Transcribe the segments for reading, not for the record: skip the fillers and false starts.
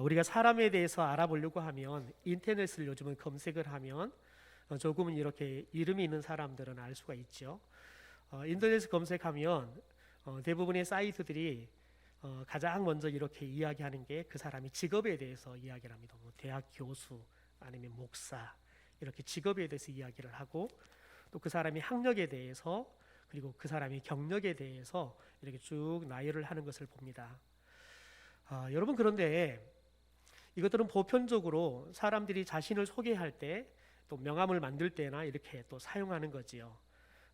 우리가 사람에 대해서 알아보려고 하면 인터넷을 요즘은 검색을 하면 조금은 이렇게 이름이 있는 사람들은 알 수가 있죠. 인터넷 검색하면 대부분의 사이트들이 가장 먼저 이렇게 이야기하는 게 그 사람이 직업에 대해서 이야기를 합니다. 뭐 대학 교수 아니면 목사 이렇게 직업에 대해서 이야기를 하고 또 그 사람이 학력에 대해서 그리고 그 사람이 경력에 대해서 이렇게 쭉 나열을 하는 것을 봅니다. 여러분 그런데 이것들은 보편적으로 사람들이 자신을 소개할 때 또 명함을 만들 때나 이렇게 또 사용하는 거지요.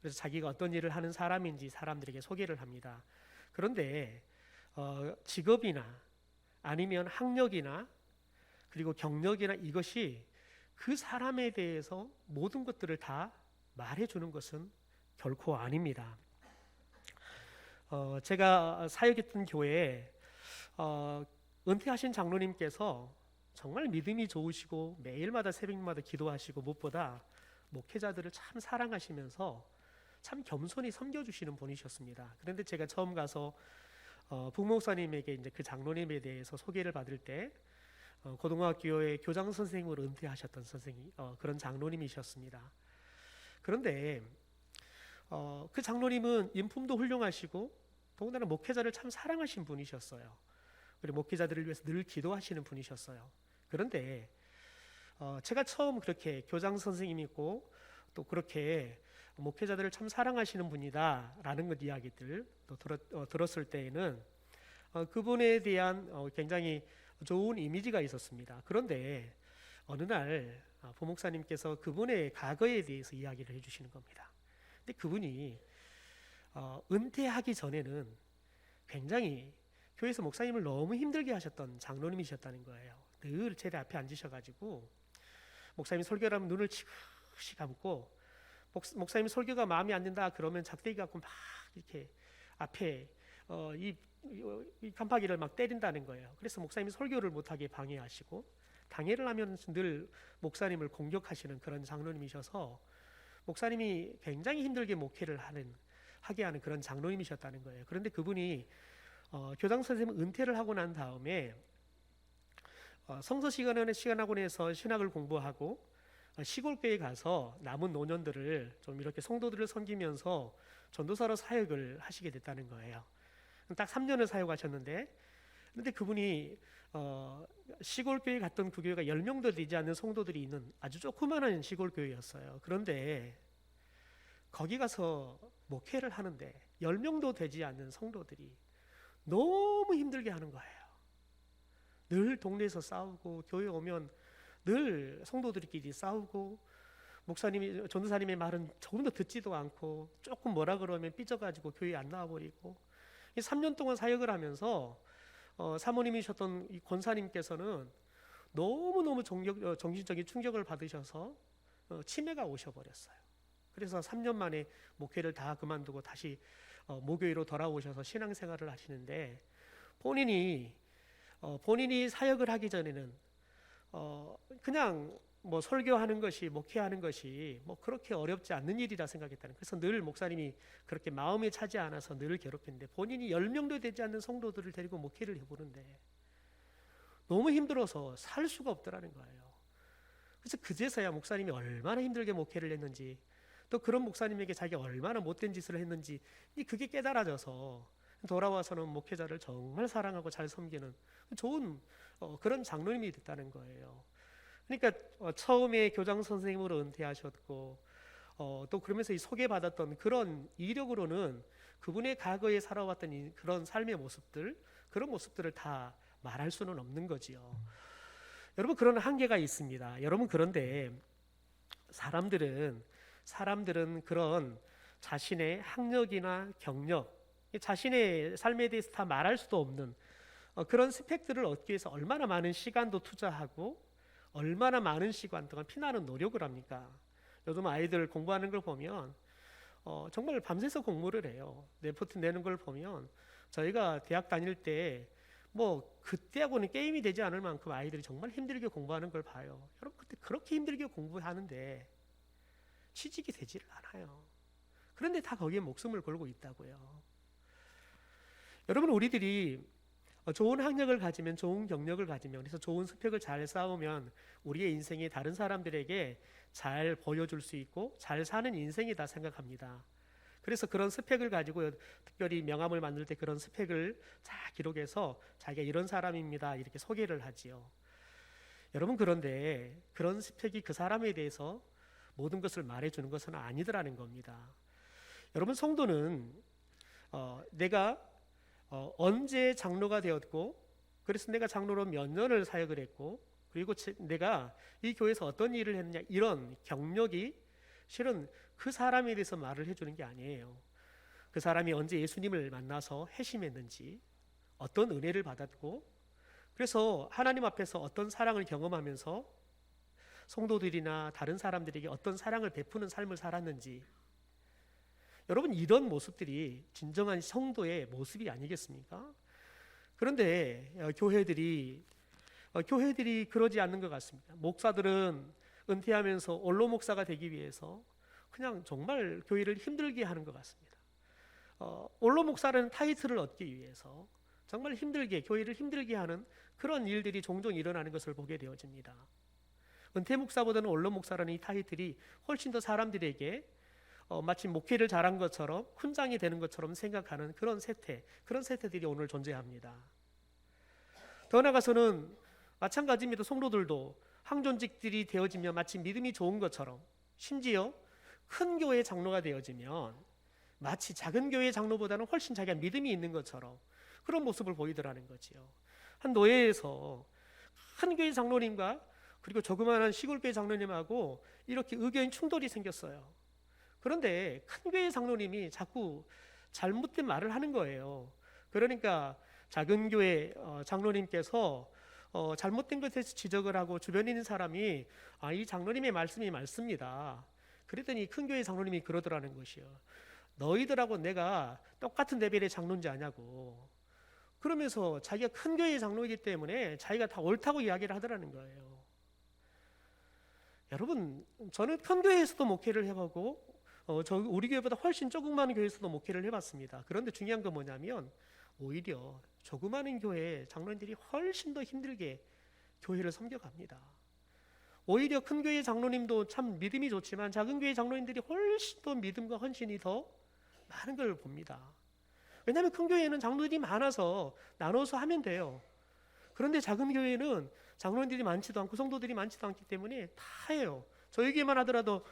그래서 자기가 어떤 일을 하는 사람인지 사람들에게 소개를 합니다. 그런데 직업이나 아니면 학력이나 그리고 경력이나 이것이 그 사람에 대해서 모든 것들을 다 말해주는 것은 결코 아닙니다. 제가 사역했던 교회에 은퇴하신 장로님께서 정말 믿음이 좋으시고 매일마다 새벽마다 기도하시고 무엇보다 목회자들을 참 사랑하시면서 참 겸손히 섬겨주시는 분이셨습니다. 그런데 제가 처음 가서 부목사님에게 이제 그 장로님에 대해서 소개를 받을 때 고등학교의 교장 선생님으로 은퇴하셨던 선생님 그런 장로님이셨습니다. 그런데 그 장로님은 인품도 훌륭하시고 더군다나 목회자를 참 사랑하신 분이셨어요. 그리고 목회자들을 위해서 늘 기도하시는 분이셨어요. 그런데 제가 처음 그렇게 교장 선생님이고 또 그렇게 목회자들을 참 사랑하시는 분이다라는 것 이야기들 또 들었을 때에는 그분에 대한 굉장히 좋은 이미지가 있었습니다. 그런데 어느 날 부목사님께서 그분의 과거에 대해서 이야기를 해주시는 겁니다. 근데 그분이 은퇴하기 전에는 굉장히 교회에서 목사님을 너무 힘들게 하셨던 장로님이셨다는 거예요. 늘 제대 앞에 앉으셔가지고 목사님 설교를 하면 눈을 치그시 감고 목사님 설교가 마음에 안 든다 그러면 작대기 갖고 막 이렇게 앞에 이 깜빡이를 막 때린다는 거예요. 그래서 목사님이 설교를 못하게 방해하시고 방해를 하면 늘 목사님을 공격하시는 그런 장로님이셔서 목사님이 굉장히 힘들게 목회를 하게 하는 그런 장로님이셨다는 거예요. 그런데 그분이 교장 선생님 은퇴를 하고 난 다음에 성서 시간학원에서 신학을 공부하고 시골교회에 가서 남은 노년들을 좀 이렇게 성도들을 섬기면서 전도사로 사역을 하시게 됐다는 거예요. 딱 3년을 사역하셨는데 그런데 그분이 시골교회 갔던 그 교회가 10명도 되지 않는 성도들이 있는 아주 조그마한 시골교회였어요. 그런데 거기 가서 목회를 하는데 10명도 되지 않는 성도들이 너무 힘들게 하는 거예요. 늘 동네에서 싸우고 교회 오면 늘 성도들끼리 싸우고 목사님이 전도사님의 말은 조금 더 듣지도 않고 조금 뭐라 그러면 삐져가지고 교회 안 나와버리고 3년 동안 사역을 하면서 사모님이셨던 이 권사님께서는 너무너무 정신적인 충격을 받으셔서 치매가 오셔버렸어요. 그래서 3년 만에 목회를 다 그만두고 다시 모교회로 돌아오셔서 신앙생활을 하시는데 본인이 사역을 하기 전에는 그냥 뭐 설교하는 것이 목회하는 것이 뭐 그렇게 어렵지 않는 일이라 생각했다는. 그래서 늘 목사님이 그렇게 마음에 차지 않아서 늘 괴롭혔는데 본인이 10명도 되지 않는 성도들을 데리고 목회를 해보는데 너무 힘들어서 살 수가 없더라는 거예요. 그래서 그제서야 목사님이 얼마나 힘들게 목회를 했는지 또 그런 목사님에게 자기가 얼마나 못된 짓을 했는지 그게 깨달아져서 돌아와서는 목회자를 정말 사랑하고 잘 섬기는 좋은 그런 장로님이 됐다는 거예요. 그러니까 처음에 교장 선생님으로 은퇴하셨고 또 그러면서 이 소개받았던 그런 이력으로는 그분의 과거에 살아왔던 그런 삶의 모습들 그런 모습들을 다 말할 수는 없는 거지요. 여러분 그런 한계가 있습니다. 여러분 그런데 사람들은 그런 자신의 학력이나 경력 자신의 삶에 대해서 다 말할 수도 없는 그런 스펙들을 얻기 위해서 얼마나 많은 시간도 투자하고 얼마나 많은 시간 동안 피나는 노력을 합니까? 요즘 아이들 공부하는 걸 보면 정말 밤새서 공부를 해요. 레포트 내는 걸 보면 저희가 대학 다닐 때 뭐 그때하고는 게임이 되지 않을 만큼 아이들이 정말 힘들게 공부하는 걸 봐요. 여러분 그때 그렇게 힘들게 공부하는데 취직이 되지를 않아요. 그런데 다 거기에 목숨을 걸고 있다고요. 여러분 우리들이 좋은 학력을 가지면, 좋은 경력을 가지면, 그래서 좋은 스펙을 잘 쌓으면 우리의 인생이 다른 사람들에게 잘 보여줄 수 있고 잘 사는 인생이다 생각합니다. 그래서 그런 스펙을 가지고, 특별히 명함을 만들 때 그런 스펙을 잘 기록해서 자기가 이런 사람입니다 이렇게 소개를 하지요. 여러분, 그런데 그런 스펙이 그 사람에 대해서 모든 것을 말해주는 것은 아니더라는 겁니다. 여러분, 성도는 내가 언제 장로가 되었고, 그래서 내가 장로로 몇 년을 사역을 했고, 그리고 내가 이 교회에서 어떤 일을 했느냐, 이런 경력이 실은 그 사람에 대해서 말을 해주는 게 아니에요. 그 사람이 언제 예수님을 만나서 회심했는지, 어떤 은혜를 받았고, 그래서 하나님 앞에서 어떤 사랑을 경험하면서 성도들이나 다른 사람들에게 어떤 사랑을 베푸는 삶을 살았는지, 여러분, 이런 모습들이 진정한 성도의 모습이 아니겠습니까? 그런데 교회들이 그러지 않는 것 같습니다. 목사들은 은퇴하면서 원로 목사가 되기 위해서 그냥 정말 교회를 힘들게 하는 것 같습니다. 원로 목사라는 타이틀을 얻기 위해서 정말 힘들게, 교회를 힘들게 하는 그런 일들이 종종 일어나는 것을 보게 되어집니다. 은퇴 목사보다는 원로 목사라는 이 타이틀이 훨씬 더 사람들에게 마치 목회를 잘한 것처럼, 훈장이 되는 것처럼 생각하는 그런 세태들이 오늘 존재합니다. 더 나아가서는 마찬가지입니다. 성도들도 항존직들이 되어지면 마치 믿음이 좋은 것처럼, 심지어 큰 교회 장로가 되어지면 마치 작은 교회 장로보다는 훨씬 자기가 믿음이 있는 것처럼 그런 모습을 보이더라는 거지요. 한 노예에서 큰 교회 장로님과 그리고 조그마한 시골교회 장로님하고 이렇게 의견 충돌이 생겼어요. 그런데 큰 교회 장로님이 자꾸 잘못된 말을 하는 거예요. 그러니까 작은 교회 장로님께서 잘못된 것에 대해서 지적을 하고, 주변에 있는 사람이 이 장로님의 말씀이 맞습니다. 그랬더니 큰 교회 장로님이 그러더라는 것이요. 너희들하고 내가 똑같은 레벨의 장로인지 아냐고. 그러면서 자기가 큰 교회의 장로이기 때문에 자기가 다 옳다고 이야기를 하더라는 거예요. 여러분, 저는 큰 교회에서도 목회를 해보고 우리 교회보다 훨씬 조그마한 교회에서도 목회를 해봤습니다. 그런데 중요한 건 뭐냐면, 오히려 조그마한 교회 장로님들이 훨씬 더 힘들게 교회를 섬겨갑니다. 오히려 큰 교회 장로님도 참 믿음이 좋지만 작은 교회 장로님들이 훨씬 더 믿음과 헌신이 더 많은 걸 봅니다. 왜냐하면 큰 교회는 장로들이 많아서 나눠서 하면 돼요. 그런데 작은 교회는 장로님들이 많지도 않고 성도들이 많지도 않기 때문에 다 해요. 저희 교회만 하더라도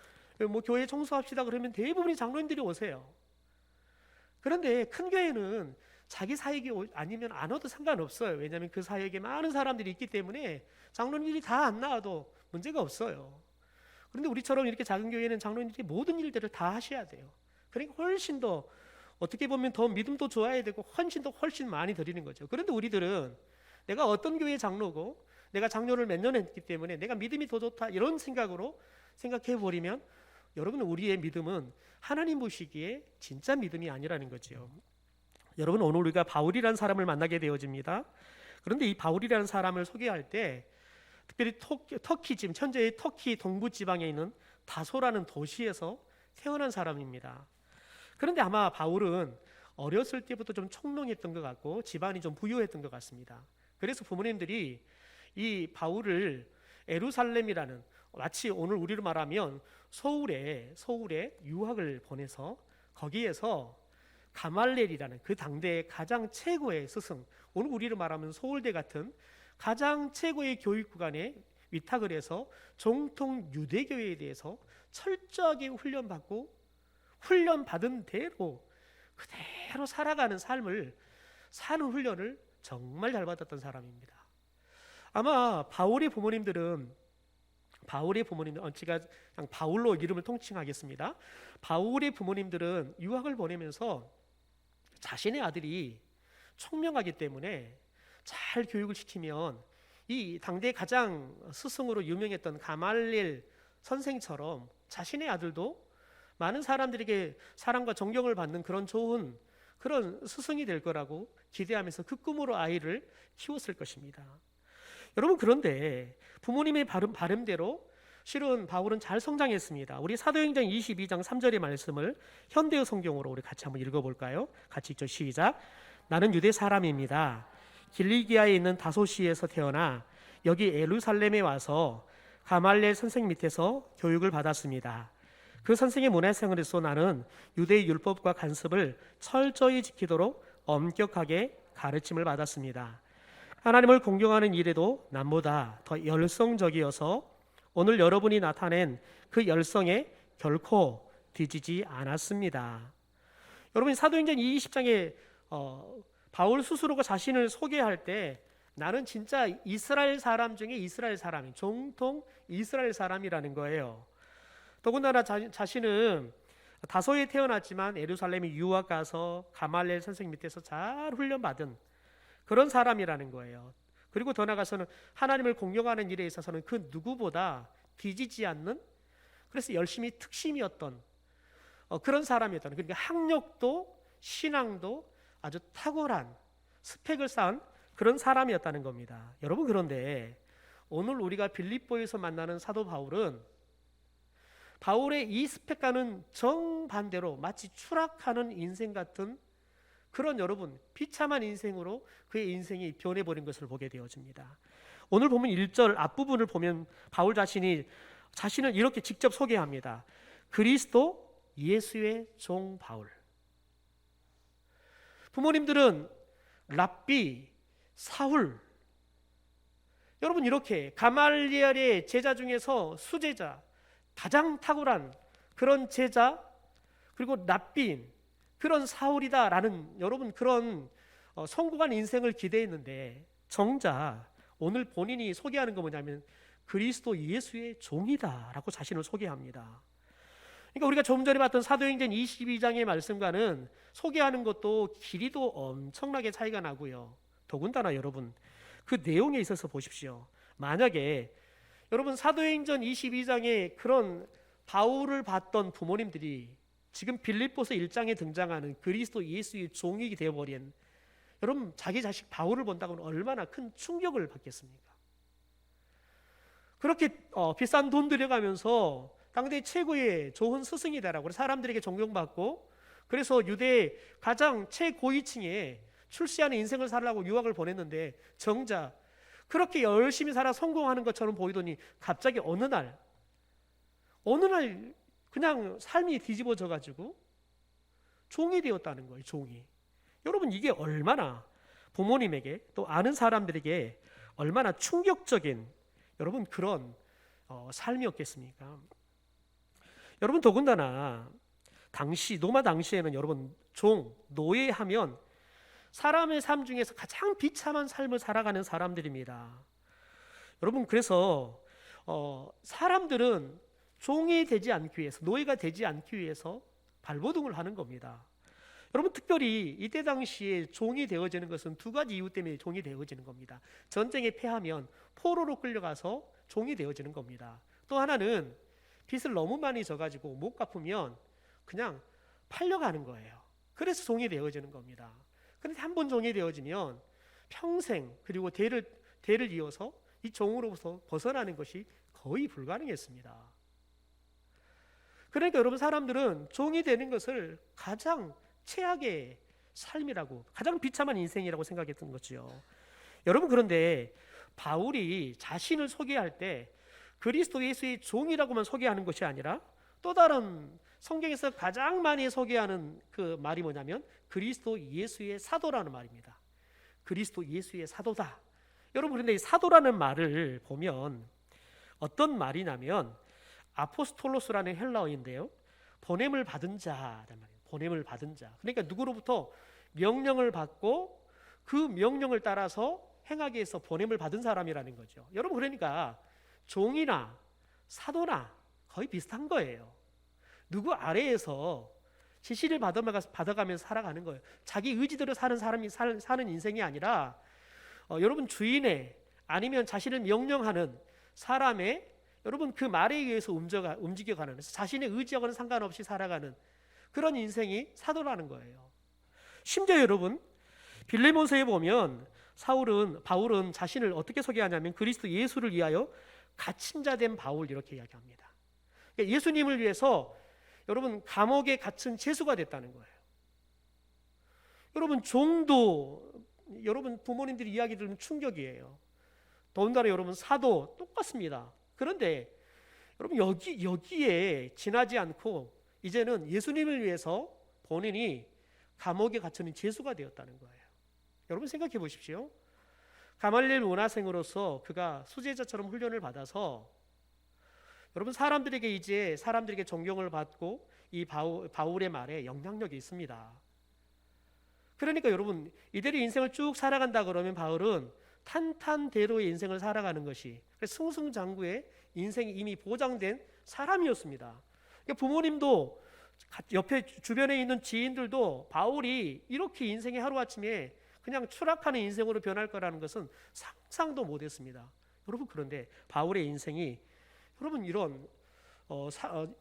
뭐 교회 청소합시다 그러면 대부분이 장로님들이 오세요. 그런데 큰 교회는 자기 사역이 아니면 안 와도 상관없어요. 왜냐하면 그 사역에 많은 사람들이 있기 때문에 장로님들이 다 안 나와도 문제가 없어요. 그런데 우리처럼 이렇게 작은 교회는 장로님들이 모든 일들을 다 하셔야 돼요. 그러니까 훨씬 더, 어떻게 보면 더 믿음도 좋아야 되고 헌신도 훨씬 많이 드리는 거죠. 그런데 우리들은 내가 어떤 교회 장로고 내가 장로를 몇 년 했기 때문에 내가 믿음이 더 좋다, 이런 생각으로 생각해 버리면, 여러분, 우리의 믿음은 하나님 보시기에 진짜 믿음이 아니라는 거죠. 여러분, 오늘 우리가 바울이라는 사람을 만나게 되어집니다. 그런데 이 바울이라는 사람을 소개할 때 특별히 터키, 지금 현재의 터키 동부 지방에 있는 다소라는 도시에서 태어난 사람입니다. 그런데 아마 바울은 어렸을 때부터 좀 총명했던 것 같고 집안이 좀 부유했던 것 같습니다. 그래서 부모님들이 이 바울을 예루살렘이라는, 마치 오늘 우리로 말하면 서울에 유학을 보내서 거기에서 가말렐이라는 그 당대의 가장 최고의 스승, 오늘 우리로 말하면 서울대 같은 가장 최고의 교육기관에 위탁을 해서 정통 유대교회에 대해서 철저하게 훈련받은 대로 그대로 살아가는 삶을 사는 훈련을 정말 잘 받았던 사람입니다. 아마 바울의 부모님들은 제가 그냥 바울로 이름을 통칭하겠습니다. 바울의 부모님들은 유학을 보내면서 자신의 아들이 총명하기 때문에 잘 교육을 시키면 이 당대 가장 스승으로 유명했던 가말렐 선생처럼 자신의 아들도 많은 사람들에게 사랑과 존경을 받는 그런 좋은 그런 스승이 될 거라고 기대하면서 그 꿈으로 아이를 키웠을 것입니다. 여러분, 그런데 부모님의 바람대로 실은 바울은 잘 성장했습니다. 우리 사도행전 22장 3절의 말씀을 현대어 성경으로 우리 같이 한번 읽어볼까요? 같이 읽죠. 시작. 나는 유대 사람입니다. 길리기아에 있는 다소시에서 태어나 여기 예루살렘에 와서 가말리엘 선생 밑에서 교육을 받았습니다. 그 선생의 문화생활에서 나는 유대의 율법과 관습을 철저히 지키도록 엄격하게 가르침을 받았습니다. 하나님을 공경하는 일에도 남보다 더 열성적이어서 오늘 여러분이 나타낸 그 열성에 결코 뒤지지 않았습니다. 여러분, 사도행전 20장에 바울 스스로가 자신을 소개할 때 나는 진짜 이스라엘 사람 중에 이스라엘 사람이, 정통 이스라엘 사람이라는 거예요. 더군다나 자신은 다소에 태어났지만 예루살렘에 유학 가서 가말리엘 선생 밑에서 잘 훈련받은 그런 사람이라는 거예요. 그리고 더 나아가서는 하나님을 공경하는 일에 있어서는 그 누구보다 뒤지지 않는, 그래서 열심히 특심이었던 그런 사람이었다는, 그러니까 학력도 신앙도 아주 탁월한 스펙을 쌓은 그런 사람이었다는 겁니다. 여러분, 그런데 오늘 우리가 빌립보에서 만나는 사도 바울의 이 스펙과는 정반대로 마치 추락하는 인생 같은 그런, 여러분, 비참한 인생으로 그의 인생이 변해버린 것을 보게 되어집니다. 오늘 보면 1절 앞부분을 보면 바울 자신을 이렇게 직접 소개합니다. 그리스도 예수의 종 바울. 부모님들은 랍비, 사울, 여러분, 이렇게 가말리엘의 제자 중에서 수제자, 가장 탁월한 그런 제자, 그리고 랍비인 그런 사울이다라는, 여러분, 그런 성공한 인생을 기대했는데 정작 오늘 본인이 소개하는 건 뭐냐면 그리스도 예수의 종이다라고 자신을 소개합니다. 그러니까 우리가 좀 전에 봤던 사도행전 22장의 말씀과는 소개하는 것도 길이도 엄청나게 차이가 나고요. 더군다나 여러분, 그 내용에 있어서 보십시오. 만약에 여러분 사도행전 22장에 그런 바울을 봤던 부모님들이 지금 빌립보서 1장에 등장하는 그리스도 예수의 종이 되어버린, 여러분, 자기 자식 바울을 본다고는 얼마나 큰 충격을 받겠습니까? 그렇게 비싼 돈 들여가면서 당대 최고의 좋은 스승이다라고 사람들에게 존경받고, 그래서 유대의 가장 최고위층에 출세하는 인생을 살라고 유학을 보냈는데 정작 그렇게 열심히 살아 성공하는 것처럼 보이더니 갑자기 어느 날 그냥 삶이 뒤집어져 가지고 종이 되었다는 거예요. 종이. 여러분, 이게 얼마나 부모님에게 또 아는 사람들에게 얼마나 충격적인, 여러분, 그런 삶이었겠습니까? 여러분, 더군다나 로마 당시에는 여러분, 노예하면 사람의 삶 중에서 가장 비참한 삶을 살아가는 사람들입니다. 여러분, 그래서 사람들은 종이 되지 않기 위해서, 노예가 되지 않기 위해서 발버둥을 하는 겁니다. 여러분, 특별히 이때 당시에 종이 되어지는 것은 두 가지 이유 때문에 종이 되어지는 겁니다. 전쟁에 패하면 포로로 끌려가서 종이 되어지는 겁니다. 또 하나는 빚을 너무 많이 져가지고 못 갚으면 그냥 팔려가는 거예요. 그래서 종이 되어지는 겁니다. 그런데 한 번 종이 되어지면 평생, 그리고 대를 이어서 이 종으로부터 벗어나는 것이 거의 불가능했습니다. 그러니까 여러분, 사람들은 종이 되는 것을 가장 최악의 삶이라고, 가장 비참한 인생이라고 생각했던 거죠. 여러분, 그런데 바울이 자신을 소개할 때 그리스도 예수의 종이라고만 소개하는 것이 아니라 또 다른 성경에서 가장 많이 소개하는 그 말이 뭐냐면 그리스도 예수의 사도라는 말입니다. 그리스도 예수의 사도다. 여러분, 그런데 이 사도라는 말을 보면 어떤 말이냐면 아포스톨로스라는 헬라어인데요, 보냄을 받은 자란 말이에요. 보냄을 받은 자. 그러니까 누구로부터 명령을 받고 그 명령을 따라서 행하기 위해서 보냄을 받은 사람이라는 거죠. 여러분, 그러니까 종이나 사도나 거의 비슷한 거예요. 누구 아래에서 지시를 받아가면서 살아가는 거예요. 자기 의지대로 사는 사람이 사는 인생이 아니라 여러분, 주인의, 아니면 자신을 명령하는 사람의, 여러분, 그 말에 의해서 움직여가는, 자신의 의지하고는 상관없이 살아가는 그런 인생이 사도라는 거예요. 심지어 여러분, 빌레몬서에 보면 바울은 자신을 어떻게 소개하냐면 그리스도 예수를 위하여 갇힌 자 된 바울, 이렇게 이야기합니다. 그러니까 예수님을 위해서 여러분 감옥에 갇힌 죄수가 됐다는 거예요. 여러분, 종도 여러분 부모님들이 이야기 들으면 충격이에요. 더군다나 여러분 사도 똑같습니다. 그런데 여러분 여기에 지나지 않고 이제는 예수님을 위해서 본인이 감옥에 갇혀는 죄수가 되었다는 거예요. 여러분 생각해 보십시오. 가말리엘 문화생으로서 그가 수제자처럼 훈련을 받아서 여러분 사람들에게 존경을 받고 이 바울의 말에 영향력이 있습니다. 그러니까 여러분 이대로 인생을 쭉 살아간다 그러면 바울은 탄탄대로의 인생을 살아가는 것이 승승장구의 인생이 이미 보장된 사람이었습니다. 그러니까 부모님도 옆에 주변에 있는 지인들도 바울이 이렇게 인생이 하루아침에 그냥 추락하는 인생으로 변할 거라는 것은 상상도 못했습니다. 여러분 그런데 바울의 인생이 여러분 이런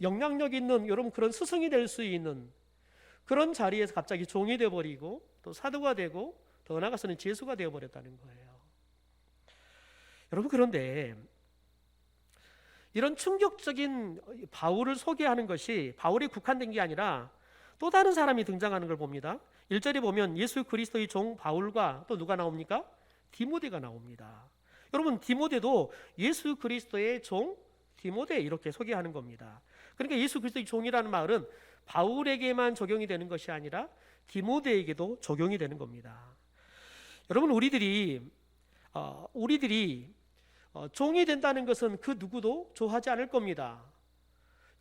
영향력 있는 여러분 그런 스승이 될 수 있는 그런 자리에서 갑자기 종이 되어버리고 또 사도가 되고 더 나아가서는 제수가 되어버렸다는 거예요. 여러분 그런데 이런 충격적인 바울을 소개하는 것이 바울에 국한된 게 아니라 또 다른 사람이 등장하는 걸 봅니다. 1절에 보면 예수 그리스도의 종 바울과 또 누가 나옵니까? 디모데가 나옵니다. 여러분 디모데도 예수 그리스도의 종 디모데 이렇게 소개하는 겁니다. 그러니까 예수 그리스도의 종이라는 말은 바울에게만 적용이 되는 것이 아니라 디모데에게도 적용이 되는 겁니다. 여러분 우리들이 종이 된다는 것은 그 누구도 좋아하지 않을 겁니다.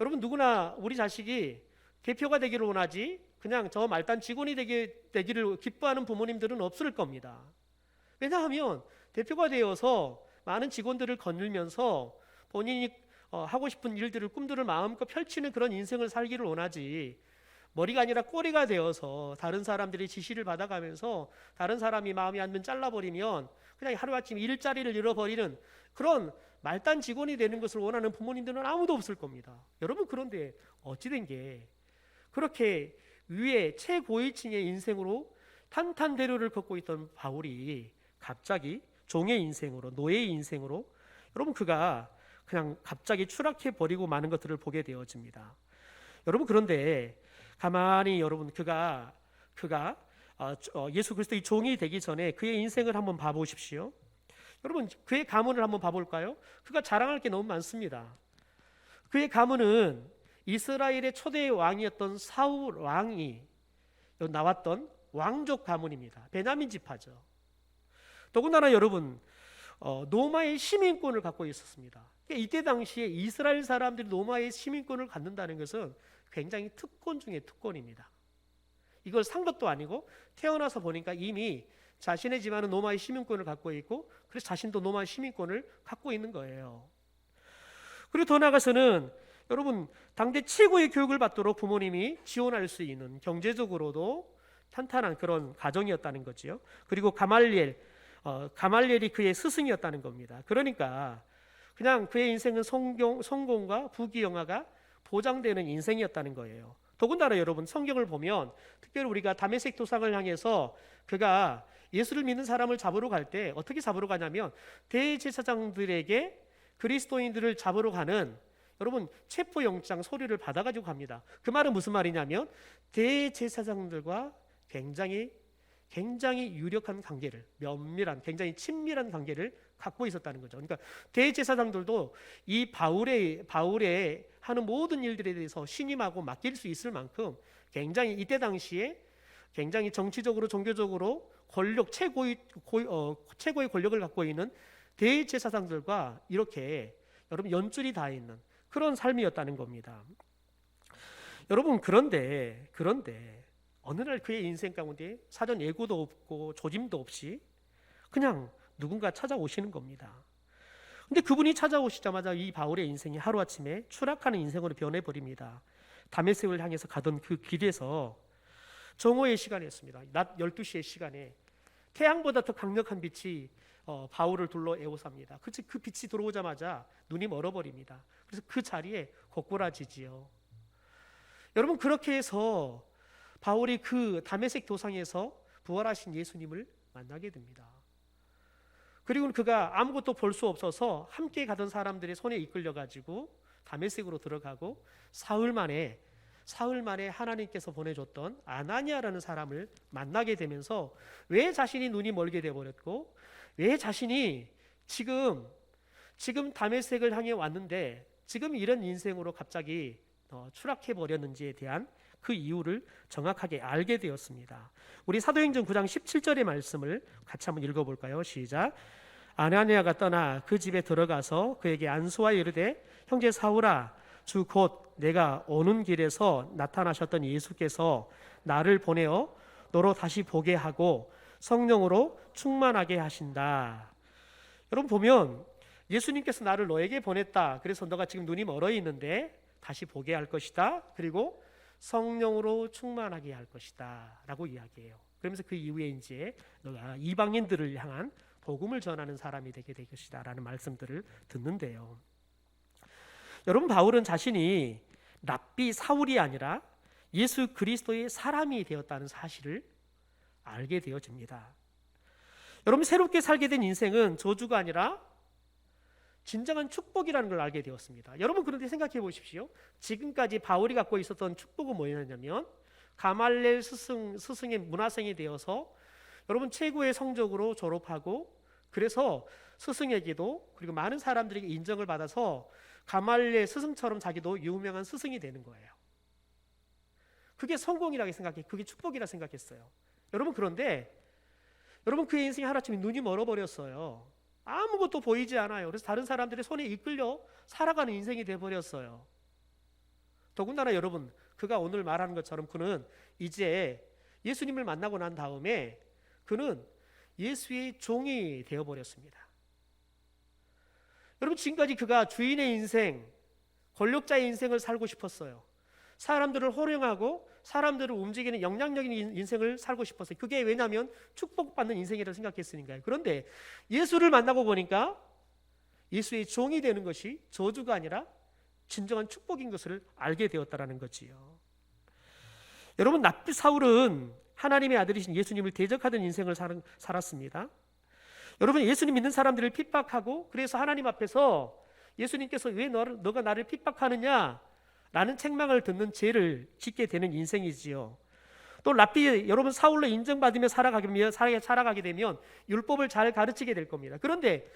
여러분 누구나 우리 자식이 대표가 되기를 원하지 그냥 저 말단 직원이 되기를 기뻐하는 부모님들은 없을 겁니다. 왜냐하면 대표가 되어서 많은 직원들을 거느리면서 본인이 하고 싶은 일들을 꿈들을 마음껏 펼치는 그런 인생을 살기를 원하지 머리가 아니라 꼬리가 되어서 다른 사람들의 지시를 받아가면서 다른 사람이 마음에 안 들면 잘라버리면 그냥 하루아침에 일자리를 잃어버리는 그런 말단 직원이 되는 것을 원하는 부모님들은 아무도 없을 겁니다. 여러분 그런데 어찌된 게 그렇게 위에 최고위층의 인생으로 탄탄대로를 걷고 있던 바울이 갑자기 종의 인생으로 노예의 인생으로 여러분 그가 그냥 갑자기 추락해 버리고 마는 것들을 보게 되어집니다. 여러분 그런데 가만히 여러분 그가 예수 그리스도의 종이 되기 전에 그의 인생을 한번 봐보십시오. 여러분 그의 가문을 한번 봐볼까요? 그가 자랑할 게 너무 많습니다. 그의 가문은 이스라엘의 초대 왕이었던 사울 왕이 나왔던 왕족 가문입니다. 베냐민 지파죠. 더군다나 여러분 로마의 시민권을 갖고 있었습니다. 이때 당시에 이스라엘 사람들이 로마의 시민권을 갖는다는 것은 굉장히 특권 중에 특권입니다. 이걸 산 것도 아니고 태어나서 보니까 이미 자신의 집안은 로마의 시민권을 갖고 있고 그래서 자신도 로마의 시민권을 갖고 있는 거예요. 그리고 더 나아가서는 여러분 당대 최고의 교육을 받도록 부모님이 지원할 수 있는 경제적으로도 탄탄한 그런 가정이었다는 거죠. 그리고 가말리엘이 그의 스승이었다는 겁니다. 그러니까 그냥 그의 인생은 성공과 부귀영화가 보장되는 인생이었다는 거예요. 더군다나 여러분 성경을 보면 특별히 우리가 다메섹 도상을 향해서 그가 예수를 믿는 사람을 잡으러 갈 때 어떻게 잡으러 가냐면 대제사장들에게 그리스도인들을 잡으러 가는 여러분 체포영장 서류를 받아가지고 갑니다. 그 말은 무슨 말이냐면 대제사장들과 굉장히 유력한 관계를 면밀한 굉장히 친밀한 관계를 갖고 있었다는 거죠. 그러니까 대제사장들도 이 바울의 하는 모든 일들에 대해서 신임하고 맡길 수 있을 만큼 굉장히 이때 당시에 굉장히 정치적으로 종교적으로 최고의 권력을 갖고 있는 대제사장들과 이렇게 여러분 연줄이 다 있는 그런 삶이었다는 겁니다. 여러분 그런데 어느 날 그의 인생 가운데 사전 예고도 없고 조짐도 없이 그냥 누군가 찾아오시는 겁니다. 근데 그분이 찾아오시자마자 이 바울의 인생이 하루아침에 추락하는 인생으로 변해버립니다. 다메섹을 향해서 가던 그 길에서 정오의 시간이었습니다. 낮 12시의 시간에 태양보다 더 강력한 빛이 바울을 둘러 에워쌉니다. 그 빛이 들어오자마자 눈이 멀어버립니다. 그래서 그 자리에 고꾸라지지요. 여러분 그렇게 해서 바울이 그 다메섹 도상에서 부활하신 예수님을 만나게 됩니다. 그리고 그가 아무것도 볼 수 없어서 함께 가던 사람들의 손에 이끌려 가지고 다메섹으로 들어가고 사흘 만에 사흘 만에 하나님께서 보내줬던 아나니아라는 사람을 만나게 되면서 왜 자신이 눈이 멀게 되어버렸고 왜 자신이 지금 다메섹을 향해 왔는데 지금 이런 인생으로 갑자기 추락해 버렸는지에 대한 그 이유를 정확하게 알게 되었습니다. 우리 사도행전 9장 17절의 말씀을 같이 한번 읽어볼까요? 시작. 아나니아가 떠나 그 집에 들어가서 그에게 안수하여 이르되 형제 사울아 주 곧 내가 오는 길에서 나타나셨던 예수께서 나를 보내어 너로 다시 보게 하고 성령으로 충만하게 하신다. 여러분 보면 예수님께서 나를 너에게 보냈다. 그래서 너가 지금 눈이 멀어 있는데 다시 보게 할 것이다. 그리고 성령으로 충만하게 할 것이다 라고 이야기해요. 그러면서 그 이후에 이제 너가 이방인들을 향한 복음을 전하는 사람이 되게 될 것이다 라는 말씀들을 듣는데요. 여러분 바울은 자신이 랍비 사울이 아니라 예수 그리스도의 사람이 되었다는 사실을 알게 되어집니다. 여러분 새롭게 살게 된 인생은 저주가 아니라 진정한 축복이라는 걸 알게 되었습니다. 여러분 그런데 생각해 보십시오. 지금까지 바울이 갖고 있었던 축복은 뭐였냐면 가말렐 스승의 문화생이 되어서 여러분 최고의 성적으로 졸업하고 그래서 스승에게도 그리고 많은 사람들에게 인정을 받아서 가말렐 스승처럼 자기도 유명한 스승이 되는 거예요. 그게 성공이라고 생각해, 그게 축복이라 생각했어요. 여러분 그런데 여러분 그의 인생이 하루아침에 눈이 멀어버렸어요. 아무것도 보이지 않아요. 그래서 다른 사람들의 손에 이끌려 살아가는 인생이 돼버렸어요. 더군다나 여러분 그가 오늘 말하는 것처럼 그는 이제 예수님을 만나고 난 다음에 그는 예수의 종이 되어버렸습니다. 여러분 지금까지 그가 주인의 인생, 권력자의 인생을 살고 싶었어요. 사람들을 호령하고 사람들을 움직이는 영향력인 인생을 살고 싶었어요. 그게 왜냐하면 축복받는 인생이라고 생각했으니까요. 그런데 예수를 만나고 보니까 예수의 종이 되는 것이 저주가 아니라 진정한 축복인 것을 알게 되었다라는 거지요. 여러분 랍비 사울은 하나님의 아들이신 예수님을 대적하던 인생을 살았습니다. 여러분 예수님 믿는 사람들을 핍박하고 그래서 하나님 앞에서 예수님께서 왜 너가 나를 핍박하느냐 라는 책망을 듣는 죄를 짓게 되는 인생이지요. 또 랍비 여러분 사울로 인정받으며 살아가게 되면 율법을 잘 가르치게 될 겁니다. 그런데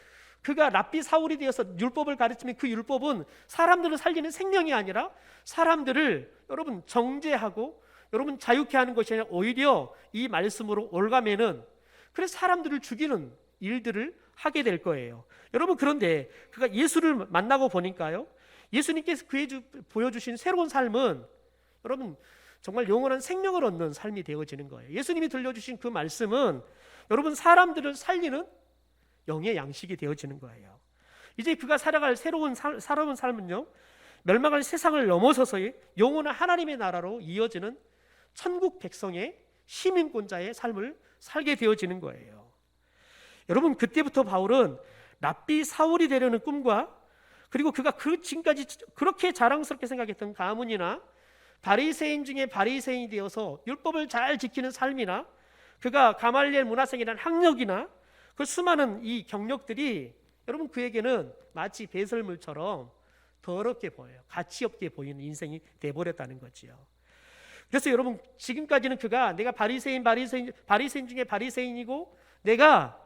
그가 랍비 사울이 되어서 율법을 가르치면 그 율법은 사람들을 살리는 생명이 아니라 사람들을 여러분 정죄하고 여러분 자유케 하는 것이 아니라 오히려 이 말씀으로 올가매는 그래서 사람들을 죽이는 일들을 하게 될 거예요. 여러분 그런데 그가 예수를 만나고 보니까요, 예수님께서 그에게 보여주신 새로운 삶은 여러분 정말 영원한 생명을 얻는 삶이 되어지는 거예요. 예수님이 들려주신 그 말씀은 여러분 사람들을 살리는 영의 양식이 되어지는 거예요. 이제 그가 살아갈 새로운 삶은요, 멸망할 세상을 넘어서서의 영원한 하나님의 나라로 이어지는 천국 백성의 시민권자의 삶을 살게 되어지는 거예요. 여러분 그때부터 바울은 랍비 사울이 되려는 꿈과 그리고 그가 지금까지 그렇게 자랑스럽게 생각했던 가문이나 바리새인 중에 바리새인이 되어서 율법을 잘 지키는 삶이나 그가 가말리엘 문화생이라는 학력이나 그 수많은 이 경력들이 여러분 그에게는 마치 배설물처럼 더럽게 보여요. 가치 없게 보이는 인생이 돼버렸다는 거지요. 그래서 여러분 지금까지는 그가 내가 바리새인 중에 바리새인이고 내가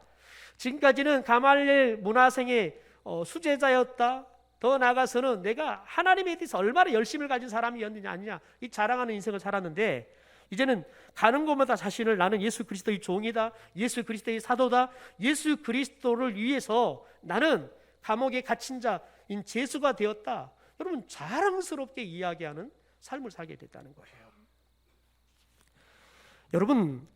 지금까지는 가말리엘 문화생의 수제자였다. 더 나아가서는 내가 하나님에 대해서 얼마나 열심을 가진 사람이었느냐 아니냐 이 자랑하는 인생을 살았는데 이제는 가는 곳마다 자신을 나는 예수 그리스도의 종이다, 예수 그리스도의 사도다, 예수 그리스도를 위해서 나는 감옥에 갇힌 자인 죄수가 되었다. 여러분 자랑스럽게 이야기하는 삶을 살게 됐다는 거예요. 여러분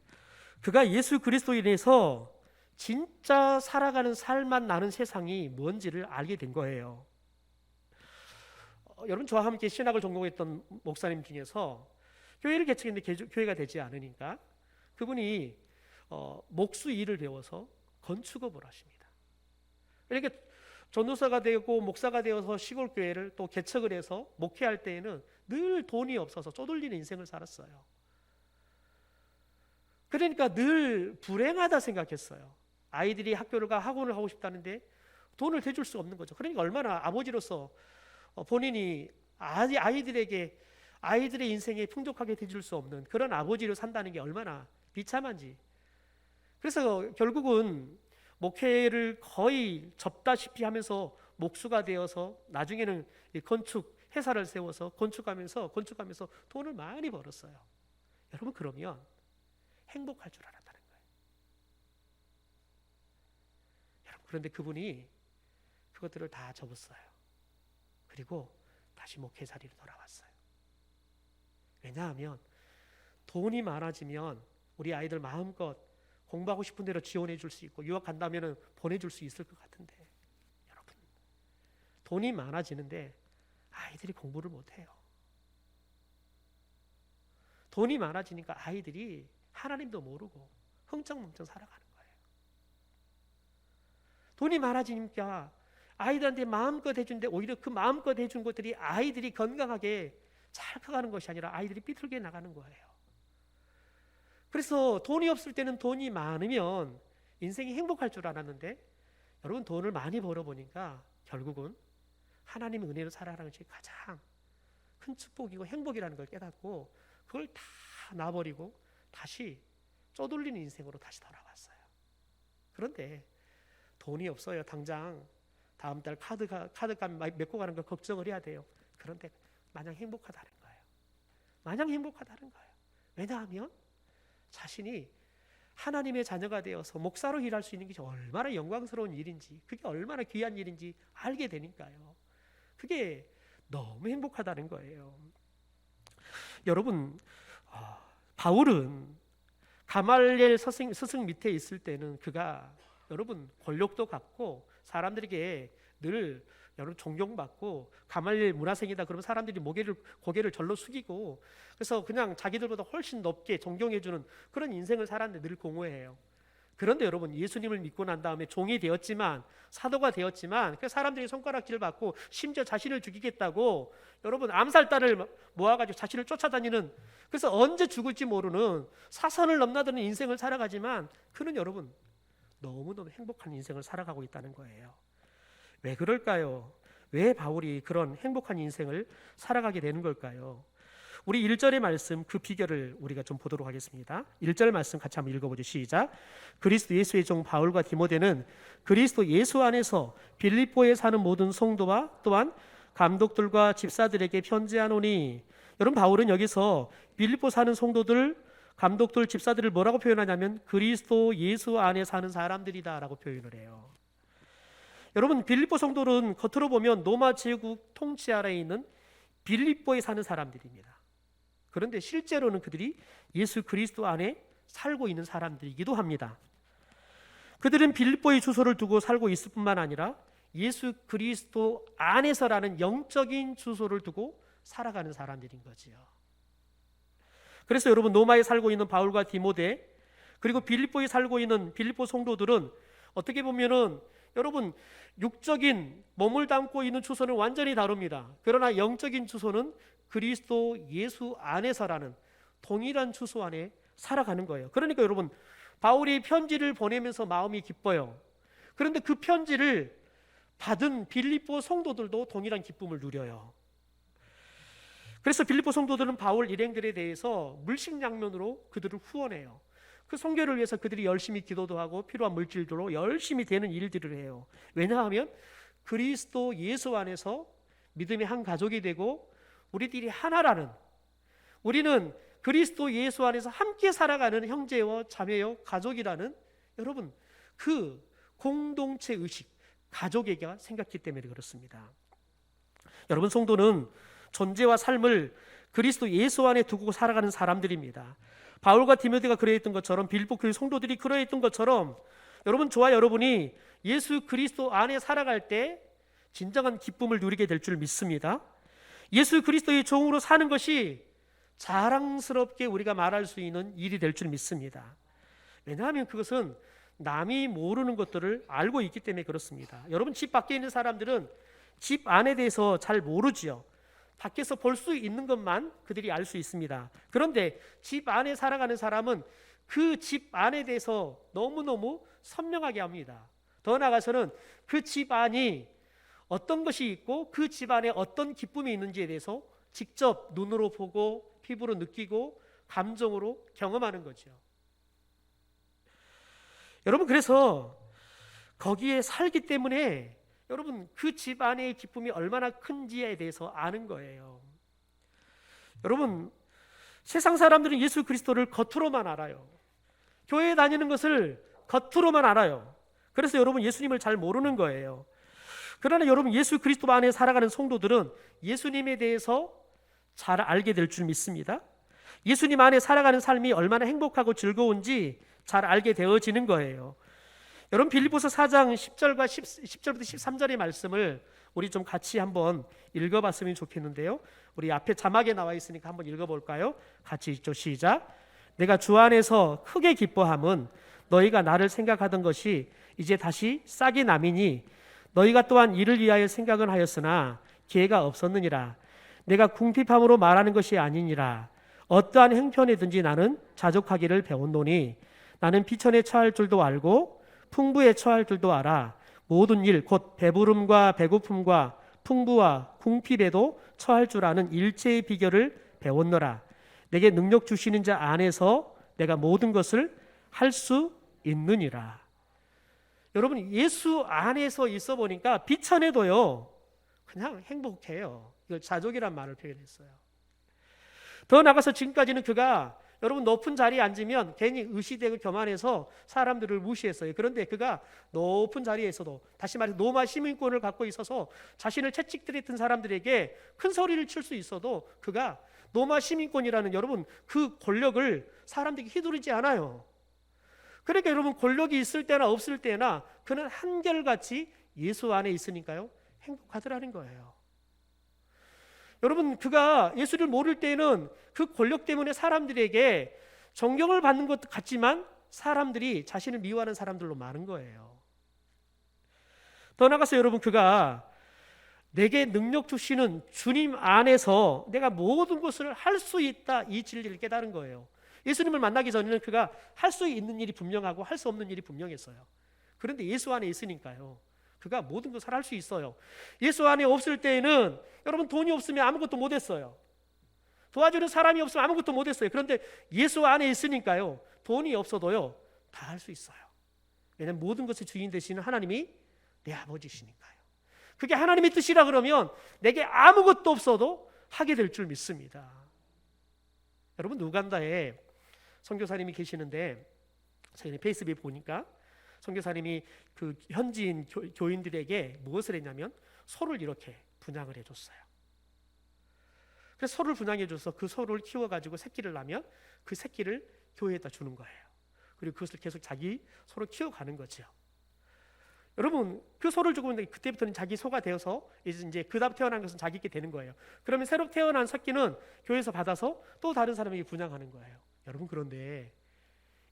그가 예수 그리스도에 인해서 진짜 살아가는 살만 나는 세상이 뭔지를 알게 된 거예요. 여러분 저와 함께 신학을 전공했던 목사님 중에서 교회를 개척했는데 교회가 되지 않으니까 그분이 목수 일을 배워서 건축업을 하십니다. 이렇게 전도사가 되고 목사가 되어서 시골 교회를 또 개척을 해서 목회할 때에는 늘 돈이 없어서 쪼들리는 인생을 살았어요. 그러니까 늘 불행하다 생각했어요. 아이들이 학원을 하고 싶다는데 돈을 대줄 수 없는 거죠. 그러니까 얼마나 아버지로서 본인이 아이들에게 아이들의 인생에 풍족하게 해줄 수 없는 그런 아버지로 산다는 게 얼마나 비참한지. 그래서 결국은 목회를 거의 접다시피 하면서 목수가 되어서 나중에는 건축 회사를 세워서 건축하면서 돈을 많이 벌었어요. 여러분, 그러면 행복할 줄 알았다는 거예요. 여러분, 그런데 그분이 그것들을 다 접었어요. 그리고 다시 목회 자리로 돌아왔어요. 왜냐하면 돈이 많아지면 우리 아이들 마음껏 공부하고 싶은 대로 지원해 줄 수 있고 유학 간다면 보내줄 수 있을 것 같은데, 여러분, 돈이 많아지는데 아이들이 공부를 못해요. 돈이 많아지니까 아이들이 하나님도 모르고 흥청망청 살아가는 거예요. 돈이 많아지니까 아이들한테 마음껏 해준데 오히려 그 마음껏 해준 것들이 아이들이 건강하게 잘 커가는 것이 아니라 아이들이 삐뚤게 나가는 거예요. 그래서 돈이 없을 때는 돈이 많으면 인생이 행복할 줄 알았는데, 여러분, 돈을 많이 벌어보니까 결국은 하나님의 은혜로 살아가는 것이 가장 큰 축복이고 행복이라는 걸 깨닫고 그걸 다 놔버리고 다시 쪼들리는 인생으로 다시 돌아왔어요. 그런데 돈이 없어요. 당장 다음 달 카드값 메고 가는 거 걱정을 해야 돼요. 그런데 마냥 행복하다는 거예요. 마냥 행복하다는 거예요. 왜냐하면 자신이 하나님의 자녀가 되어서 목사로 일할 수 있는 게 얼마나 영광스러운 일인지, 그게 얼마나 귀한 일인지 알게 되니까요. 그게 너무 행복하다는 거예요. 여러분, 바울은 가말리엘 스승 밑에 있을 때는 그가 여러분 권력도 갖고 사람들에게 늘 여러분 존경받고, 가말리엘 문화생이다 그러면 사람들이 고개를 절로 숙이고, 그래서 그냥 자기들보다 훨씬 높게 존경해주는 그런 인생을 살았는데 늘 공허해요. 그런데 여러분, 예수님을 믿고 난 다음에 종이 되었지만, 사도가 되었지만, 그 사람들이 손가락질 받고 심지어 자신을 죽이겠다고 여러분 암살단을 모아가지고 자신을 쫓아다니는, 그래서 언제 죽을지 모르는 사선을 넘나드는 인생을 살아가지만 그는 여러분 너무너무 행복한 인생을 살아가고 있다는 거예요. 왜 그럴까요? 왜 바울이 그런 행복한 인생을 살아가게 되는 걸까요? 우리 1절의 말씀, 그 비결을 우리가 좀 보도록 하겠습니다. 1절 말씀 같이 한번 읽어보죠. 시작. 그리스도 예수의 종 바울과 디모데는 그리스도 예수 안에서 빌립보에 사는 모든 성도와 또한 감독들과 집사들에게 편지하노니. 여러분, 바울은 여기서 빌립보 사는 성도들, 감독들, 집사들을 뭐라고 표현하냐면 그리스도 예수 안에 사는 사람들이다 라고 표현을 해요. 여러분, 빌립보 성도는 겉으로 보면 로마 제국 통치 아래에 있는 빌립보에 사는 사람들입니다. 그런데 실제로는 그들이 예수 그리스도 안에 살고 있는 사람들이기도 합니다. 그들은 빌립보의 주소를 두고 살고 있을 뿐만 아니라 예수 그리스도 안에서라는 영적인 주소를 두고 살아가는 사람들인 거지요. 그래서 여러분, 로마에 살고 있는 바울과 디모데, 그리고 빌립보에 살고 있는 빌립보 성도들은 어떻게 보면은 여러분 육적인 몸을 담고 있는 주소는 완전히 다릅니다. 그러나 영적인 주소는 그리스도 예수 안에서라는 동일한 주소 안에 살아가는 거예요. 그러니까 여러분, 바울이 편지를 보내면서 마음이 기뻐요. 그런데 그 편지를 받은 빌립보 성도들도 동일한 기쁨을 누려요. 그래서 빌립보 성도들은 바울 일행들에 대해서 물식양면으로 그들을 후원해요. 그 선교를 위해서 그들이 열심히 기도도 하고 필요한 물질들로 열심히 되는 일들을 해요. 왜냐하면 그리스도 예수 안에서 믿음의 한 가족이 되고 우리들이 하나라는, 우리는 그리스도 예수 안에서 함께 살아가는 형제와 자매요 가족이라는 여러분 그 공동체 의식, 가족애가 생겼기 때문에 그렇습니다. 여러분, 성도는 존재와 삶을 그리스도 예수 안에 두고 살아가는 사람들입니다. 바울과 디모데가 그러했던 것처럼, 빌립보 교회 성도들이 그러했던 것처럼, 여러분, 저와 여러분이 예수 그리스도 안에 살아갈 때 진정한 기쁨을 누리게 될 줄 믿습니다. 예수 그리스도의 종으로 사는 것이 자랑스럽게 우리가 말할 수 있는 일이 될 줄 믿습니다. 왜냐하면 그것은 남이 모르는 것들을 알고 있기 때문에 그렇습니다. 여러분, 집 밖에 있는 사람들은 집 안에 대해서 잘 모르지요. 밖에서 볼 수 있는 것만 그들이 알 수 있습니다. 그런데 집 안에 살아가는 사람은 그 집 안에 대해서 너무너무 선명하게 합니다. 더 나아가서는 그 집 안이 어떤 것이 있고 그 집 안에 어떤 기쁨이 있는지에 대해서 직접 눈으로 보고 피부로 느끼고 감정으로 경험하는 거죠. 여러분, 그래서 거기에 살기 때문에 여러분 그 집 안의 기쁨이 얼마나 큰지에 대해서 아는 거예요. 여러분, 세상 사람들은 예수 그리스도를 겉으로만 알아요. 교회에 다니는 것을 겉으로만 알아요. 그래서 여러분 예수님을 잘 모르는 거예요. 그러나 여러분 예수 그리스도 안에 살아가는 성도들은 예수님에 대해서 잘 알게 될 줄 믿습니다. 예수님 안에 살아가는 삶이 얼마나 행복하고 즐거운지 잘 알게 되어지는 거예요. 여러분, 빌립보서 4장 10절부터 13절의 말씀을 우리 좀 같이 한번 읽어봤으면 좋겠는데요. 우리 앞에 자막에 나와 있으니까 한번 읽어볼까요? 같이 읽죠. 시작. 내가 주 안에서 크게 기뻐함은 너희가 나를 생각하던 것이 이제 다시 싹이 남이니 너희가 또한 이를 위하여 생각은 하였으나 기회가 없었느니라. 내가 궁핍함으로 말하는 것이 아니니라. 어떠한 형편이든지 나는 자족하기를 배웠노니 나는 비천에 처할 줄도 알고 풍부에 처할 줄도 알아. 모든 일 곧 배부름과 배고픔과 풍부와 궁핍에도 처할 줄 아는 일체의 비결을 배웠노라. 내게 능력 주시는 자 안에서 내가 모든 것을 할 수 있느니라. 여러분, 예수 안에서 있어 보니까 비천에도요 그냥 행복해요. 이걸 자족이란 말을 표현했어요. 더 나가서 지금까지는 그가 여러분 높은 자리에 앉으면 괜히 의시되고 교만해서 사람들을 무시했어요. 그런데 그가 높은 자리에서도, 다시 말해서 노마 시민권을 갖고 있어서 자신을 채찍질했던 사람들에게 큰 소리를 칠 수 있어도 그가 노마 시민권이라는 여러분 그 권력을 사람들에게 휘두르지 않아요. 그러니까 여러분 권력이 있을 때나 없을 때나 그는 한결같이 예수 안에 있으니까요 행복하더라는 거예요. 여러분, 그가 예수를 모를 때는 그 권력 때문에 사람들에게 존경을 받는 것 같지만 사람들이 자신을 미워하는 사람들로 많은 거예요. 더 나아가서 여러분, 그가 내게 능력 주시는 주님 안에서 내가 모든 것을 할 수 있다, 이 진리를 깨달은 거예요. 예수님을 만나기 전에는 그가 할 수 있는 일이 분명하고 할 수 없는 일이 분명했어요. 그런데 예수 안에 있으니까요 그가 모든 것을 할 수 있어요. 예수 안에 없을 때에는 여러분 돈이 없으면 아무것도 못했어요. 도와주는 사람이 없으면 아무것도 못했어요. 그런데 예수 안에 있으니까요 돈이 없어도요 다 할 수 있어요. 왜냐하면 모든 것의 주인 되시는 하나님이 내 아버지시니까요. 그게 하나님의 뜻이라 그러면 내게 아무것도 없어도 하게 될 줄 믿습니다. 여러분, 우간다에 선교사님이 계시는데 저희 페이스북에 보니까 선교사님이 그 현지인 교인들에게 무엇을 했냐면 소를 이렇게 분양을 해줬어요. 그래서 소를 분양해줘서 그 소를 키워가지고 새끼를 낳으면 그 새끼를 교회에다 주는 거예요. 그리고 그것을 계속 자기 소로 키워가는 거죠. 여러분, 그 소를 주고 있는데 그때부터는 자기 소가 되어서 이제 그다음 태어난 것은 자기께 되는 거예요. 그러면 새로 태어난 새끼는 교회에서 받아서 또 다른 사람에게 분양하는 거예요. 여러분, 그런데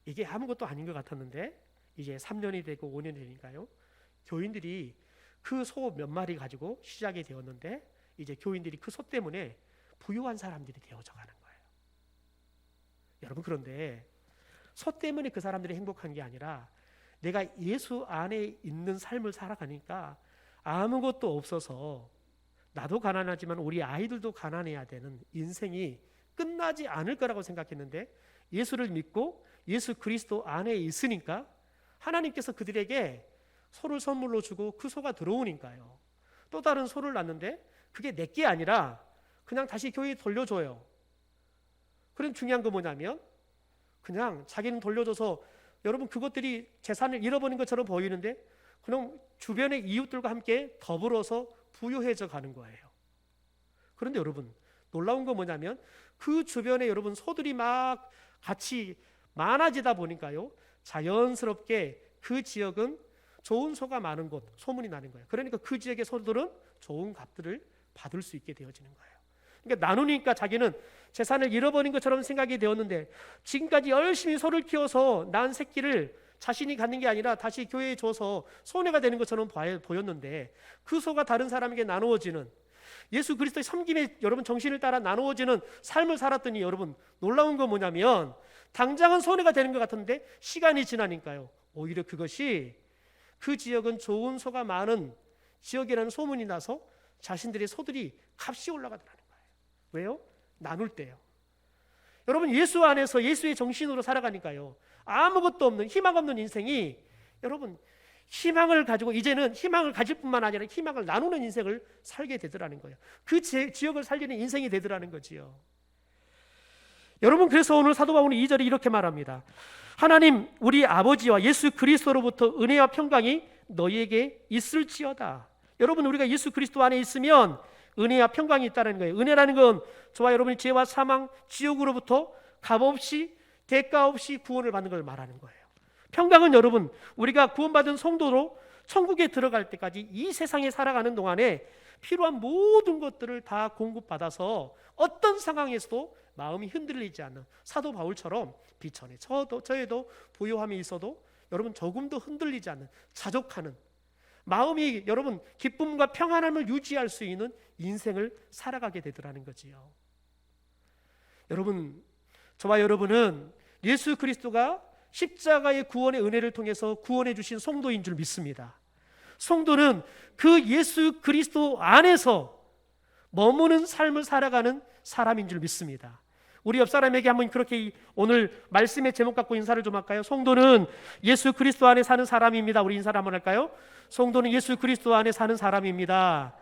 이게 아무것도 아닌 것 같았는데 이제 3년이 되고 5년이 되니까요 교인들이 그 소 몇 마리 가지고 시작이 되었는데 이제 교인들이 그 소 때문에 부유한 사람들이 되어져 가는 거예요. 여러분, 그런데 소 때문에 그 사람들이 행복한 게 아니라 내가 예수 안에 있는 삶을 살아가니까 아무것도 없어서 나도 가난하지만 우리 아이들도 가난해야 되는 인생이 끝나지 않을 거라고 생각했는데 예수를 믿고 예수 그리스도 안에 있으니까 하나님께서 그들에게 소를 선물로 주고 그 소가 들어오니까요 또 다른 소를 낳는데 그게 내게 아니라 그냥 다시 교회에 돌려줘요. 그럼 중요한 건 뭐냐면 그냥 자기는 돌려줘서 여러분 그것들이 재산을 잃어버린 것처럼 보이는데 그냥 주변의 이웃들과 함께 더불어서 부유해져 가는 거예요. 그런데 여러분 놀라운 건 뭐냐면 그 주변에 여러분 소들이 막 같이 많아지다 보니까요 자연스럽게 그 지역은 좋은 소가 많은 곳, 소문이 나는 거예요. 그러니까 그 지역의 소들은 좋은 값들을 받을 수 있게 되어지는 거예요. 그러니까 나누니까 자기는 재산을 잃어버린 것처럼 생각이 되었는데 지금까지 열심히 소를 키워서 낳은 새끼를 자신이 갖는 게 아니라 다시 교회에 줘서 손해가 되는 것처럼 보였는데 그 소가 다른 사람에게 나누어지는 예수 그리스도의 섬김에 여러분 정신을 따라 나누어지는 삶을 살았더니 여러분 놀라운 건 뭐냐면 당장은 손해가 되는 것 같은데 시간이 지나니까요 오히려 그것이 그 지역은 좋은 소가 많은 지역이라는 소문이 나서 자신들의 소들이 값이 올라가더라는 거예요. 왜요? 나눌 때요. 여러분 예수 안에서 예수의 정신으로 살아가니까요. 아무것도 없는 희망 없는 인생이 여러분 희망을 가지고 이제는 희망을 가질 뿐만 아니라 희망을 나누는 인생을 살게 되더라는 거예요. 그 지역을 살리는 인생이 되더라는 거지요. 여러분 그래서 오늘 사도 바울은 2절에 이렇게 말합니다. 하나님 우리 아버지와 예수 그리스도로부터 은혜와 평강이 너희에게 있을지어다. 여러분 우리가 예수 그리스도 안에 있으면 은혜와 평강이 있다는 거예요. 은혜라는 건 저와 여러분이 죄와 사망, 지옥으로부터 값없이 대가 없이 구원을 받는 걸 말하는 거예요. 평강은 여러분 우리가 구원받은 성도로 천국에 들어갈 때까지 이 세상에 살아가는 동안에 필요한 모든 것들을 다 공급받아서 어떤 상황에서도 마음이 흔들리지 않는 사도 바울처럼 비천에 저에도 부요함이 있어도 여러분 조금도 흔들리지 않는 자족하는 마음이 여러분 기쁨과 평안함을 유지할 수 있는 인생을 살아가게 되더라는 거지요. 여러분 저와 여러분은 예수 그리스도가 십자가의 구원의 은혜를 통해서 구원해 주신 성도인 줄 믿습니다. 성도는 그 예수 그리스도 안에서 머무는 삶을 살아가는 사람인 줄 믿습니다. 우리 옆 사람에게 한번 그렇게 오늘 말씀의 제목 갖고 인사를 좀 할까요? 성도는 예수 그리스도 안에 사는 사람입니다. 우리 인사를 한번 할까요? 성도는 예수 그리스도 안에 사는 사람입니다.